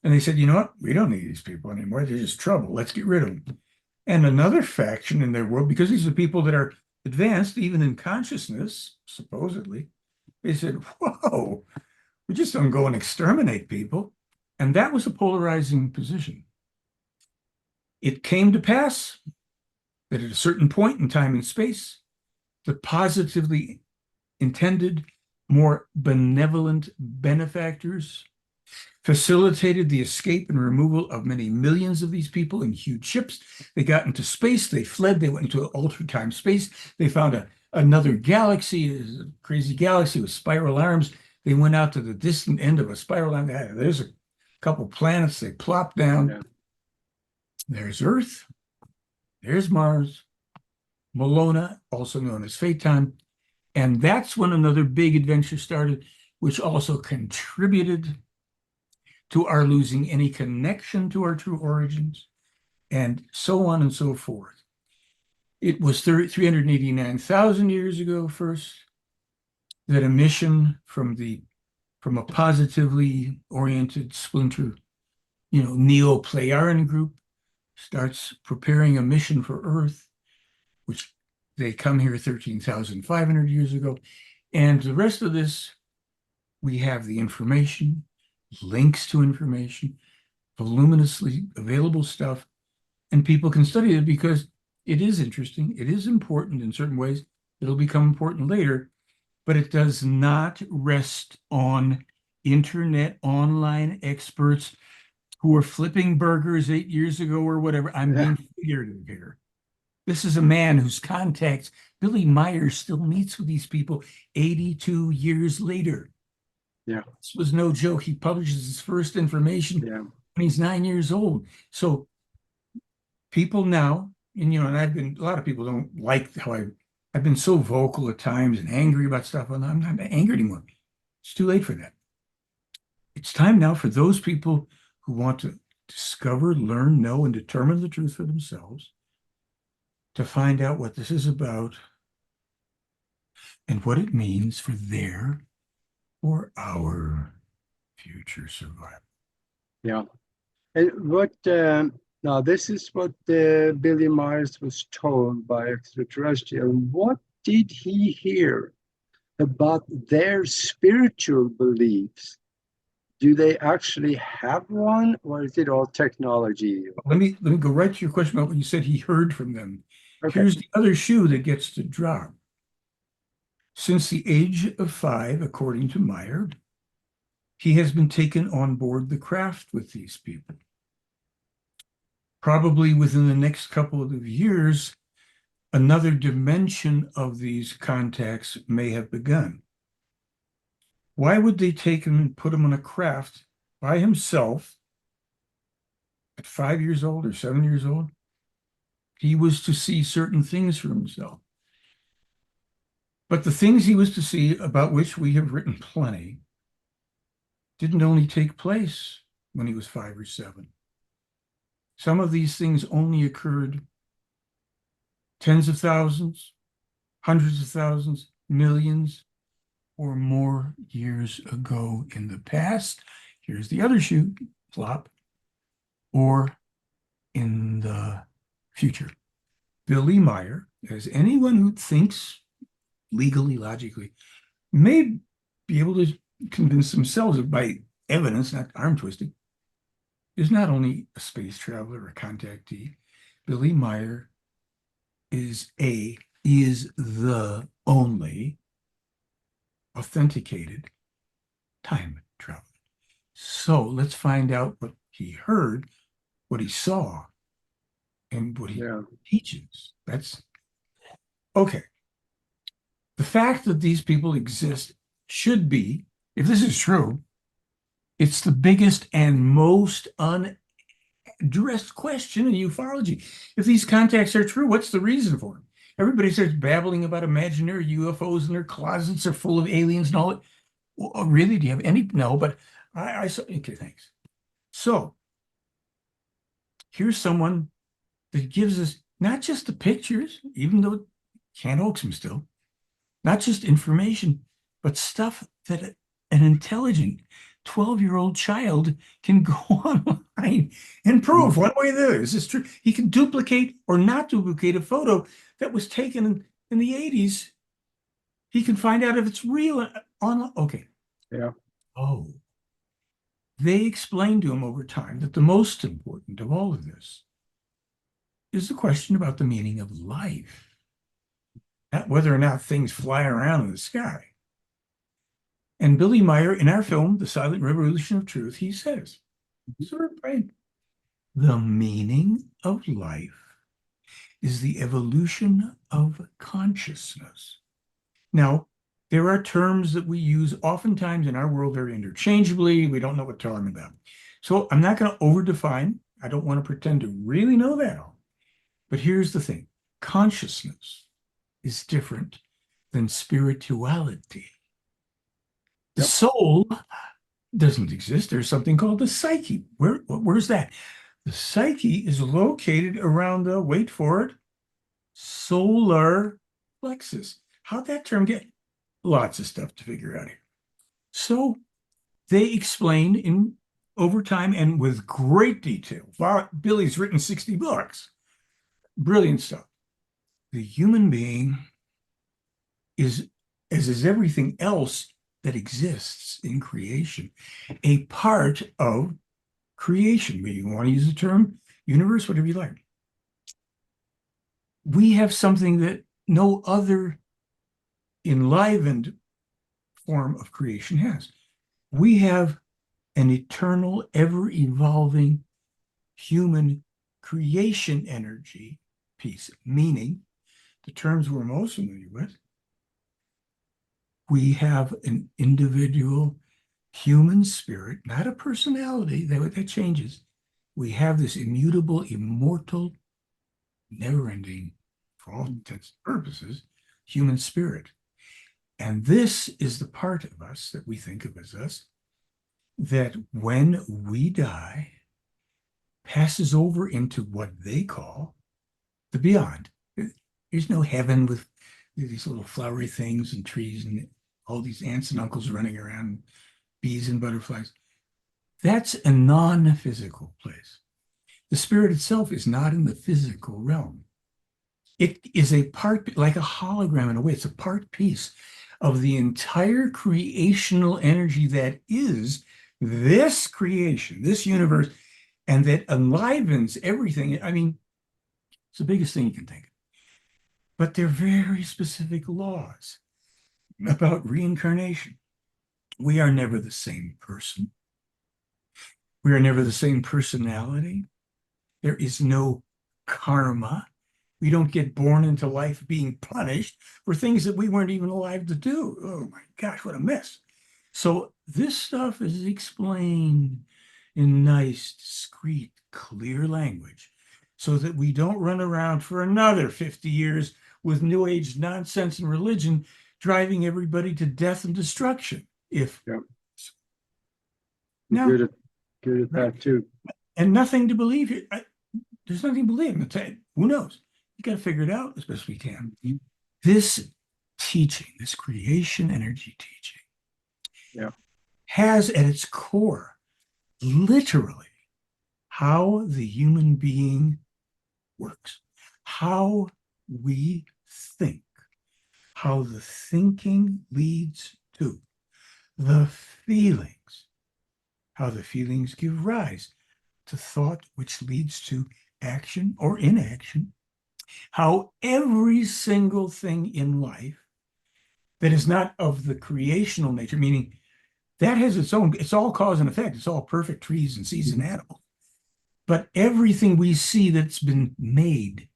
And they said, you know what? We don't need these people anymore. They're just trouble. Let's get rid of them. And another faction in their world, because these are people that are advanced, even in consciousness, supposedly, they said, whoa, we just don't go and exterminate people. And that was a polarizing position. It came to pass that at a certain point in time and space, the positively intended, more benevolent benefactors facilitated the escape and removal of many millions of these people in huge ships. They got into space, they fled, they went into ultra-time space. They found another galaxy, a crazy galaxy with spiral arms. They went out to the distant end of a spiral arm. There's a couple planets, they plopped down. Yeah. There's Earth, there's Mars, Molona, also known as Phaeton. And that's when another big adventure started, which also contributed to our losing any connection to our true origins, and so on and so forth. It was 389,000 years ago first that a mission from a positively oriented splinter, Neo-Playaran group starts preparing a mission for Earth, which they come here 13,500 years ago. And the rest of this, we have the information, links to information, voluminously available stuff, and people can study it because it is interesting. It is important in certain ways. It'll become important later, but it does not rest on internet online experts who were flipping burgers 8 years ago or whatever. I'm being figurative here. This is a man whose contacts, Billy Meier still meets with these people 82 years later. Yeah. This was no joke. He publishes his first information when he's 9 years old. So people now, and a lot of people don't like how I've been so vocal at times and angry about stuff. And I'm not angry anymore. It's too late for that. It's time now for those people who want to discover, learn, know, and determine the truth for themselves to find out what this is about and what it means for their or our future survival. Yeah. And what, now this is what Billy Meier was told by Extraterrestrial. What did he hear about their spiritual beliefs? Do they actually have one, or is it all technology? Let me go right to your question about what you said he heard from them. Okay. Here's the other shoe that gets to drop. Since the age of 5, according to Meier, he has been taken on board the craft with these people. Probably within the next couple of years, another dimension of these contacts may have begun. Why would they take him and put him on a craft by himself at 5 years old or 7 years old? He was to see certain things for himself. But the things he was to see, about which we have written plenty, didn't only take place when he was 5 or 7. Some of these things only occurred tens of thousands, hundreds of thousands, millions, or more years ago in the past. Here's the other shoe, flop, or in the future. Billy Meier, as anyone who thinks legally, logically, may be able to convince themselves by evidence, not arm twisting, is not only a space traveler or a contactee. Billy Meier is the only authenticated time traveler. So let's find out what he heard, what he saw, and what he teaches. That's okay. The fact that these people exist should be, if this is true, it's the biggest and most unaddressed question in ufology. If these contacts are true, what's the reason for them? Everybody starts babbling about imaginary UFOs and their closets are full of aliens and all that. Well, really? Do you have any? No, but I saw. Okay, thanks. So here's someone that gives us not just the pictures, even though can't hoax them still, not just information, but stuff that an intelligent, 12-year-old child can go online and prove one way or the other. Is this true? He can duplicate or not duplicate a photo that was taken in the 80s. He can find out if it's real online. Okay. Yeah. Oh, they explained to him over time that the most important of all of this is the question about the meaning of life, not whether or not things fly around in the sky. And Billy Meier, in our film, The Silent Revolution of Truth, he says, sort of right, the meaning of life is the evolution of consciousness. Now, there are terms that we use oftentimes in our world very interchangeably. We don't know what they're talking about. So I'm not going to overdefine. I don't want to pretend to really know that all. But here's the thing. Consciousness is different than spirituality. The soul doesn't exist. There's something called the psyche. Where's that? The psyche is located around the, wait for it, solar plexus. How'd that term get? Lots of stuff to figure out here. So they explain in over time and with great detail. Billy's written 60 books. Brilliant stuff. The human being is, as is everything else that exists in creation, a part of creation. You want to use the term universe, whatever you like. We have something that no other enlivened form of creation has. We have an eternal, ever-evolving human creation energy piece, meaning the terms we're most familiar with. We have an individual human spirit, not a personality, that changes. We have this immutable, immortal, never-ending, for all intents and purposes, human spirit. And this is the part of us that we think of as us, that when we die, passes over into what they call the beyond. There's no heaven with these little flowery things and trees and all these aunts and uncles running around, bees and butterflies. That's a non-physical place. The spirit itself is not in the physical realm. It is a part, like a hologram in a way. It's a part piece of the entire creational energy that is this creation, this universe, and that enlivens everything. I mean, it's the biggest thing you can think of. But they're very specific laws about reincarnation. We are never the same person. We are never the same personality. There is no karma. We don't get born into life being punished for things that we weren't even alive to do. Oh my gosh, what a mess. So this stuff is explained in nice, discreet, clear language so that we don't run around for another 50 years with New Age nonsense and religion driving everybody to death and destruction. Now, good at that too. And nothing to believe here. There's nothing to believe. Who knows? You got to figure it out as best we can. This teaching, this creation energy teaching, has at its core literally how the human being works, how we think, how the thinking leads to the feelings, how the feelings give rise to thought, which leads to action or inaction, how every single thing in life that is not of the creational nature, meaning that has its own, it's all cause and effect, it's all perfect trees and seas and animals. But everything we see that's been made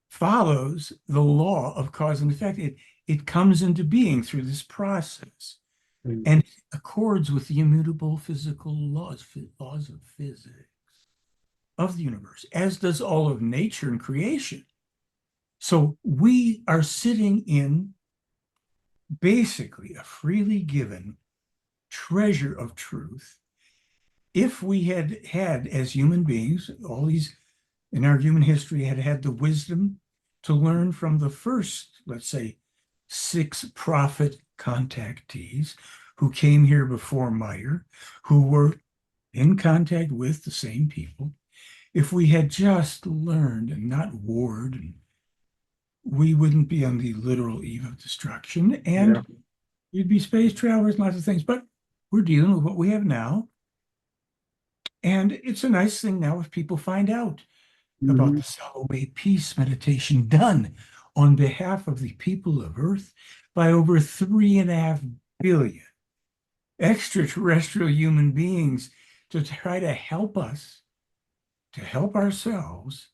follows the law of cause and effect. It comes into being through this process and accords with the immutable physical laws of physics of the universe, as does all of nature and creation. So we are sitting in basically a freely given treasure of truth. If we had as human beings, all these in our human history had the wisdom to learn from the first, let's say, 6 prophet contactees who came here before Meier, who were in contact with the same people. If we had just learned and not warred, we wouldn't be on the literal eve of destruction, and Yeah. we'd be space travelers, lots of things. But we're dealing with what we have now. And it's a nice thing now if people find out about Mhm. the Soloway Peace meditation done on behalf of the people of Earth by over 3.5 billion extraterrestrial human beings to try to help us, to help ourselves,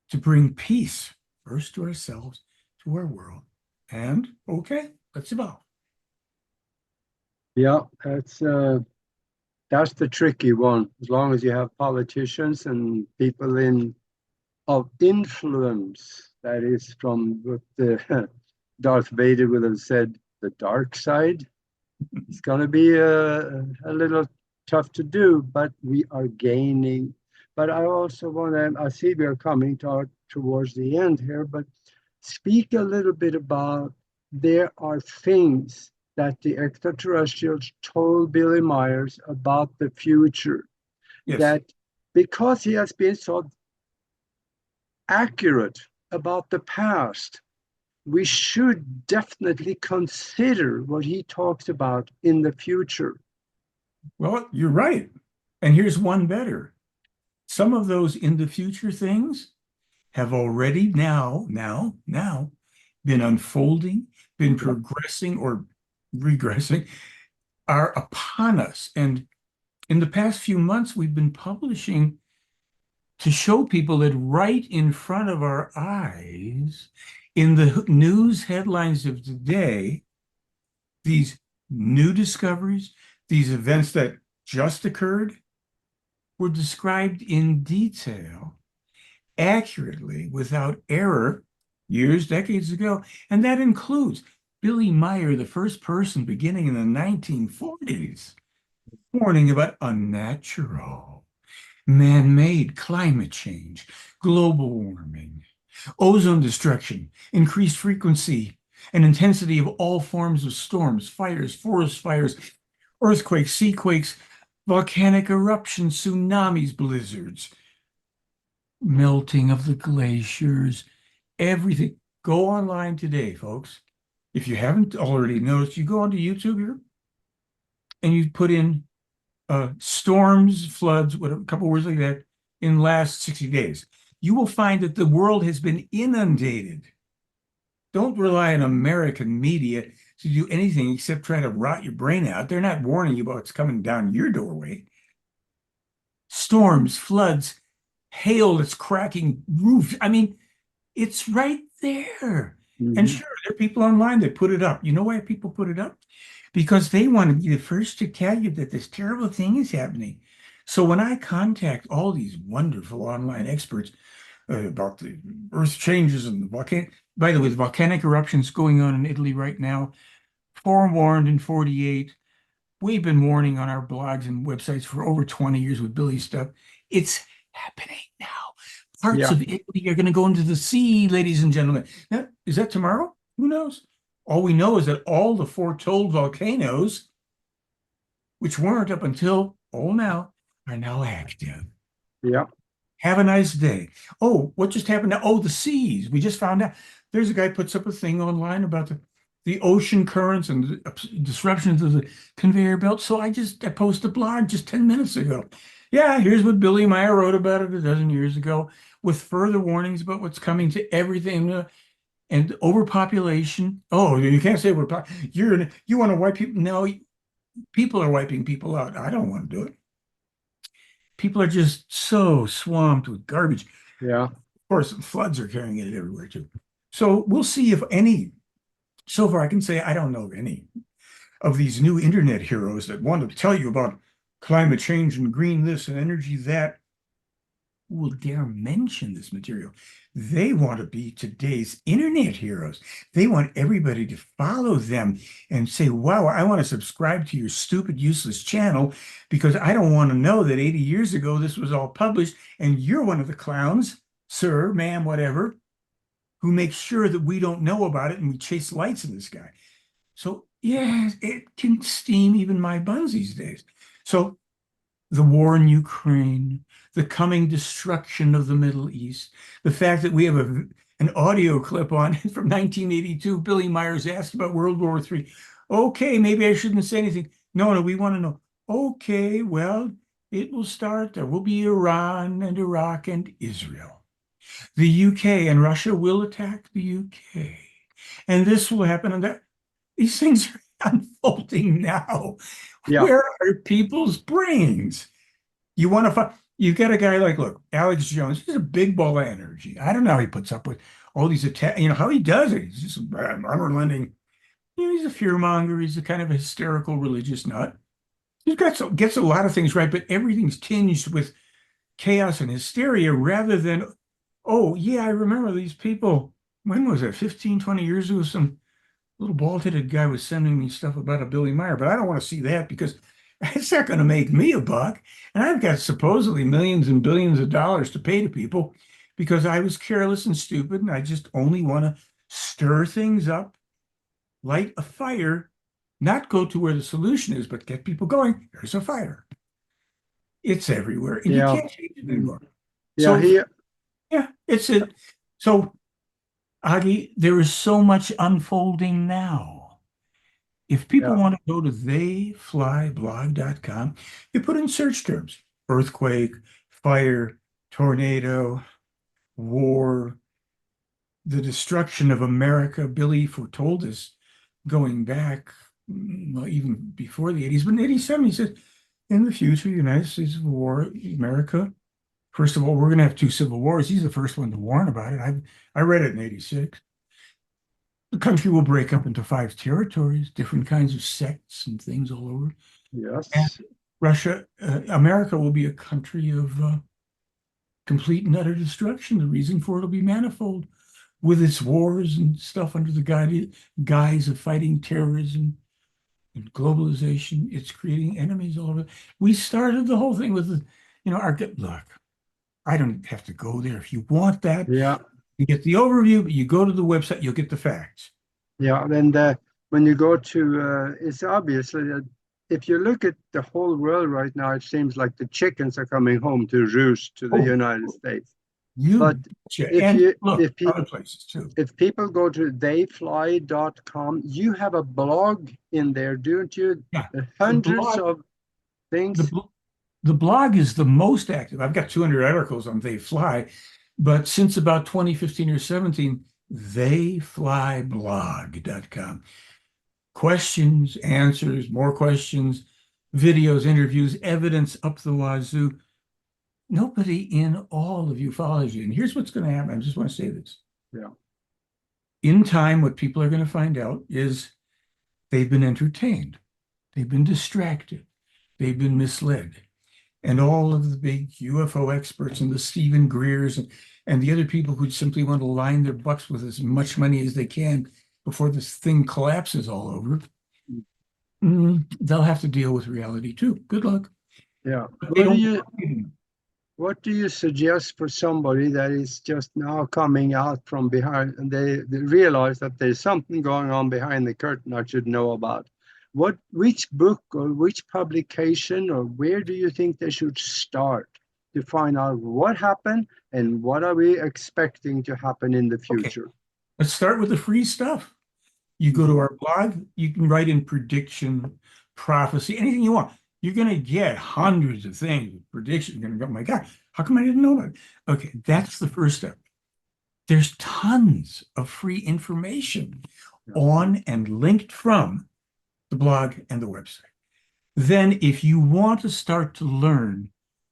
to bring peace first to ourselves, to our world. And okay, let's evolve. Yeah, that's the tricky one. As long as you have politicians and people in of influence, that is from what the Darth Vader would have said, the dark side. It's going to be a little tough to do, but we are gaining. But I also want to, I see we are coming towards the end here, but speak a little bit about there are things that the extraterrestrials told Billy Myers about the future Yes. that because he has been so accurate about the past, we should definitely consider what he talks about in the future. Well, you're right. And here's one better. Some of those in the future things have already now been unfolding, been progressing or regressing, are upon us. And in the past few months, we've been publishing to show people that right in front of our eyes, in the news headlines of today, these new discoveries, these events that just occurred, were described in detail, accurately, without error, years, decades ago. And that includes Billy Meier, the first person beginning in the 1940s, warning about unnatural, man-made climate change, global warming, ozone destruction, increased frequency and intensity of all forms of storms, fires, forest fires, earthquakes, seaquakes, volcanic eruptions, tsunamis, blizzards, melting of the glaciers, everything. Go online today, folks. If you haven't already noticed, you go onto YouTube here and you put in storms, floods, whatever, a couple words like that, in the last 60 days. You will find that the world has been inundated. Don't rely on American media to do anything except try to rot your brain out. They're not warning you about what's coming down your doorway. Storms, floods, hail that's cracking roofs. I mean, it's right there. And Mhm. sure, there are people online that put it up. You know why people put it up? Because they want to be the first to tell you that this terrible thing is happening. So when I contact all these wonderful online experts about the earth changes and the volcano, by the way, the volcanic eruptions going on in Italy right now, forewarned in 48. We've been warning on our blogs and websites for over 20 years with Billy stuff. It's happening now. Parts Yeah, of Italy are going to go into the sea, ladies and gentlemen. Now, is that tomorrow? Who knows? All we know is that all the foretold volcanoes, which weren't up until now, are now active. yeah. Have a nice day. Oh, what just happened now? Oh, the seas. We just found out. There's a guy puts up a thing online about the ocean currents and the disruptions of the conveyor belt. So I posted a blog just 10 minutes ago. Yeah, here's what Billy Meier wrote about it a dozen years ago with further warnings about what's coming to everything and overpopulation. Oh, you can't say you want to wipe people. No, people are wiping people out. I don't want to do it. People are just so swamped with garbage. Yeah. Of course, floods are carrying it everywhere too. So we'll see if any, so far I can say I don't know of any of these new internet heroes that want to tell you about climate change and green this and energy that will dare mention this material. They want to be today's internet heroes. They want everybody to follow them and say, wow, I want to subscribe to your stupid, useless channel because I don't want to know that 80 years ago this was all published and you're one of the clowns, sir, ma'am, whatever, who makes sure that we don't know about it and we chase lights in the sky. So yeah, it can steam even my buns these days. So the war in Ukraine, the coming destruction of the Middle East, the fact that we have an audio clip on from 1982, Billy Meier's asked about World War III. Okay, maybe I shouldn't say anything. No, we want to know. Okay, well, it will start. There will be Iran and Iraq and Israel. The UK and Russia will attack the UK. And this will happen and that. These things are unfolding now. Yeah. Where are people's brains? You want to find, you've got a guy like, look, Alex Jones, he's a big ball of energy. I don't know how he puts up with all these attacks, how he does it. He's just unrelenting. He's a fearmonger. He's a kind of a hysterical religious nut. Gets a lot of things right, but everything's tinged with chaos and hysteria rather than, oh, yeah, I remember these people. When was it? 15, 20 years ago, some little bald-headed guy was sending me stuff about a Billy Meier, but I don't want to see that because it's not going to make me a buck. And I've got supposedly millions and billions of dollars to pay to people because I was careless and stupid, and I just only want to stir things up, light a fire, not go to where the solution is, but get people going. There's a fire. It's everywhere, and you Yeah. can't change it anymore. Yeah. So, yeah, it's it. So, Aage, there is so much unfolding now. If people Yeah. want to go to theyflyblog.com, you put in search terms, earthquake, fire, tornado, war, the destruction of America. Billy foretold us going back, well, even before the 80s, but in 87, he said, in the future, the United States of war, America, first of all, we're going to have two civil wars. He's the first one to warn about it. I read it in 86. The country will break up into 5 territories, different kinds of sects and things all over. And Yes. America will be a country of complete and utter destruction. The reason for it will be manifold with its wars and stuff under the guise of fighting terrorism and globalization. It's creating enemies all over. We started the whole thing with, our look. I don't have to go there. If you want that, Yeah. you get the overview, but you go to the website, you'll get the facts. Yeah. And when you go to, it's obviously that if you look at the whole world right now, it seems like the chickens are coming home to roost to the Oh, United States. you But betcha. if And you look, other places too. if people go to theyfly.com, you have a blog in there, don't you? Yeah, the Hundreds blog, of the things. bl- the blog is the most active. I've got 200 articles on They Fly, but since about 2015 or 17, theyflyblog.com. Questions, answers, more questions, videos, interviews, evidence up the wazoo. Nobody in all of ufology. And here's what's going to happen. I just want to say this. Yeah. In time, what people are going to find out is they've been entertained, they've been distracted, they've been misled. And all of the big UFO experts and the Stephen Greers and the other people who simply want to line their butts with as much money as they can before this thing collapses all over, they'll have to deal with reality too. Good luck. Yeah. But they don't. What do you suggest for somebody that is just now coming out from behind and they realize that there's something going on behind the curtain I should know about? Which book or which publication or where do you think they should start to find out what happened and what are we expecting to happen in the Okay, future? let's start with the free stuff. You go to our blog, you can write in prediction, prophecy, anything you want. You're going to get hundreds of things with prediction. You're going to go, oh my God, how come I didn't know that? Okay, that's the first step. There's tons of free information on and linked from the blog and the website. Then, if you want to start to learn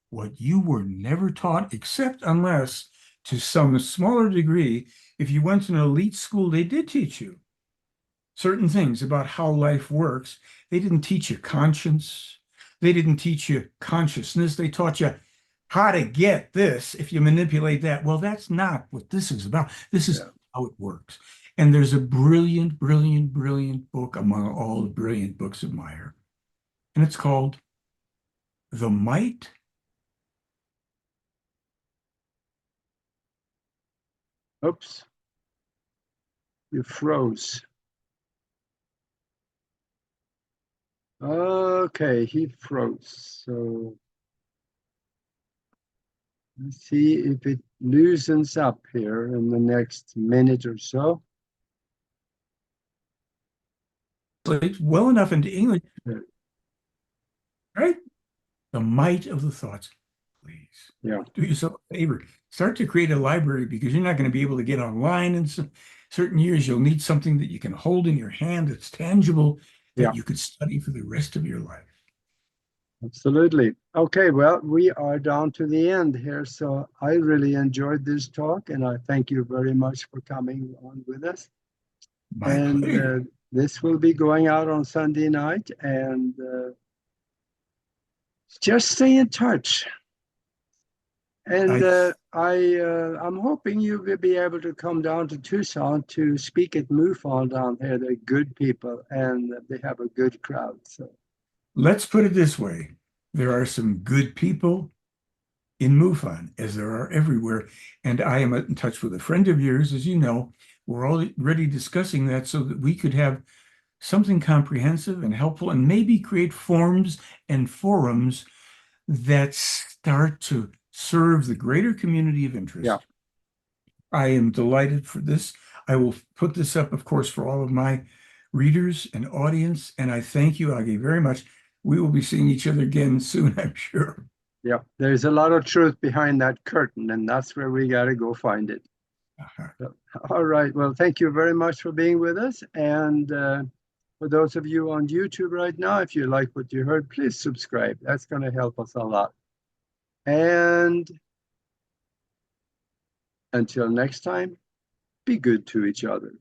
what you were never taught, except unless to some smaller degree, if you went to an elite school, they did teach you certain things about how life works. They didn't teach you conscience. They didn't teach you consciousness. They taught you how to get this if you manipulate that. Well, that's not what this is about. This is Yeah. how it works. And there's a brilliant, brilliant, brilliant book among all the brilliant books of Meier. And it's called The Might. Oops, you froze. Okay, he froze. So let's see if it loosens up here in the next minute or so. It's well enough into English, Yeah. right? The might of the thoughts. Please Yeah. do yourself a favor. Start to create a library because you're not going to be able to get online in some certain years. You'll need something that you can hold in your hand that's tangible Yeah. that you could study for the rest of your life. Absolutely. Okay, well, we are down to the end here. So I really enjoyed this talk and I thank you very much for coming on with us. My And pleasure. this will be going out on Sunday night. And just stay in touch. And I I'm hoping you will be able to come down to Tucson to speak at MUFON down there. They're good people and they have a good crowd. So Let's put it this way. There are some good people in MUFON, as there are everywhere. And I am in touch with a friend of yours, as you know. We're already discussing that so that we could have something comprehensive and helpful and maybe create forms and forums that start to serve the greater community of yeah, interest. I am delighted for this. I will put this up, of course, for all of my readers and audience. And I thank you, Aage, very much. We will be seeing each other again soon, I'm sure. yeah. There's a lot of truth behind that curtain, and that's where we got to go find it. Uh-huh. So, all right. Well, thank you very much for being with us. And for those of you on YouTube right now, if you like what you heard, please subscribe. That's going to help us a lot. And until next time, be good to each other.